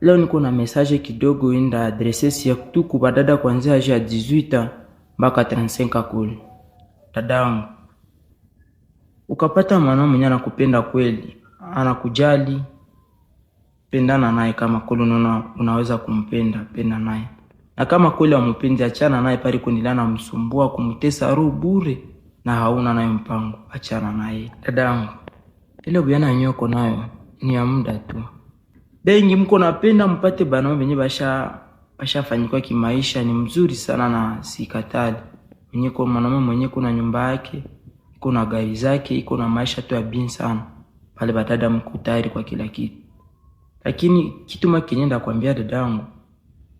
Leo niko na message kidogo inda adresse surtout kwa badada kuanzia age ya 18 mpaka 35 kule. Dadangu, ukapata mwanaume mwenye anakupenda kweli, anakujali, pendana naye. Kama kweli unaweza kumpenda, penda naye. Na kama kweli umpendi, achana naye pale kuendelea msumbua kumtesa roho bure na hauna naye mpango, achana naye. Dadangu, ile bwana nyoko nayo ni ya muda tu. Bengi mko napenda mpate bana wenye bashafanyikwa kimaisha, ni mzuri sana na sikatali. Mwenye kwa mwanaume mwenye kuna nyumba yake, iko na gari zake, iko na maisha tu ya bien sana. Pale badada mko tayari kwa kila kitu. Lakini kitu makinyenda kuambia dadangu,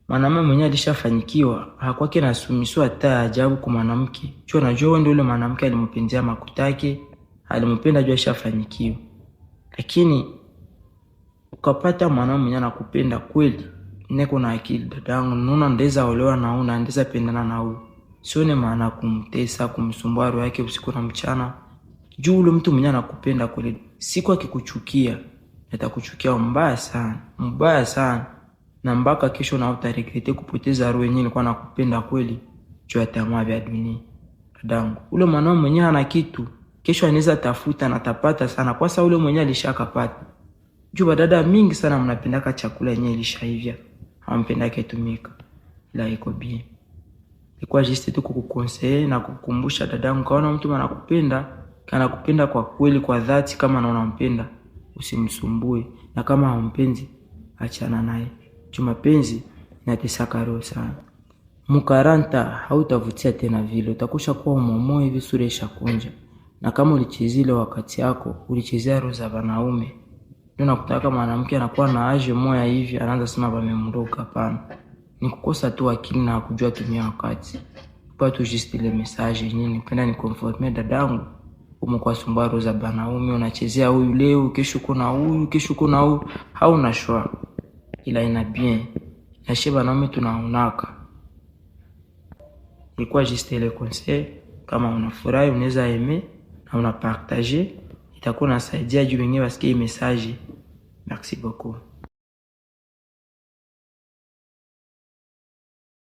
mwanaume mwenye alishafanyikiwa hakwake na sumiswa hata ajabu kwa mwanamke. Jua najua wewe ndio yule mwanamke alimpendea makutake, alimpenda jua ashafanyikiwa. Lakini ukapata mwanaume mwenye anakupenda kweli, niko na akili dadangu, naona ndeza olewa na una ndeza pendana na huyo. Sione maana kumtesa, kumsumbua roho yake usiku na mchana. Juu yule mtu mwenye anakupenda kweli, siku akikuchukia, atakuchukia mbaya sana, mbaya sana. Na mpaka kesho na utaregrete kupoteza roho yenyewe ilikuwa nakupenda kweli, juu ya tamaa ya dunia. Dadangu, ule mwanaume mwenye ana kitu, kesho anaweza tafuta na tapata sana, kwa sababu ule mwenye alishakapata. Juu badada mingi sana mnapendaka chakula yenyewe ilishaivya, hampendake tumika. La iko bien. Ilikuwa juste tu kukukonseil na kukukumbusha dadangu, kaona mtu anakupenda, kana kupenda kwa kweli kwa dhati, kama unampenda usimsumbue, na kama hampendi achana naye. Juu mapenzi inatesaka roho sana. Mukaranta hautavutia tena vile, utakusha kuwa umomo hivi sura ishakunja. Na kama ulichezile wakati yako, ulichezea roho za wanaume. Ndio nakutaka mwanamke anakuwa na age moya hivi anaanza sema bamemroka. Hapana. Ni kukosa tu akili na kujua tumia wakati. Kwa tu juste ile message yenyewe nipenda ni conforme dadangu. Umekuwa sumbua roho za wanaume, unachezea huyu leo, kesho kuna huyu, kesho kuna huyu, hauna shwa. Ila ina bien. Na sheba wanaume tunaonaka. Ilikuwa juste ile conseil, kama unafurahi unaweza aimer na una partager, itakuwa nasaidia juu wengine wasikie message. Merci beaucoup.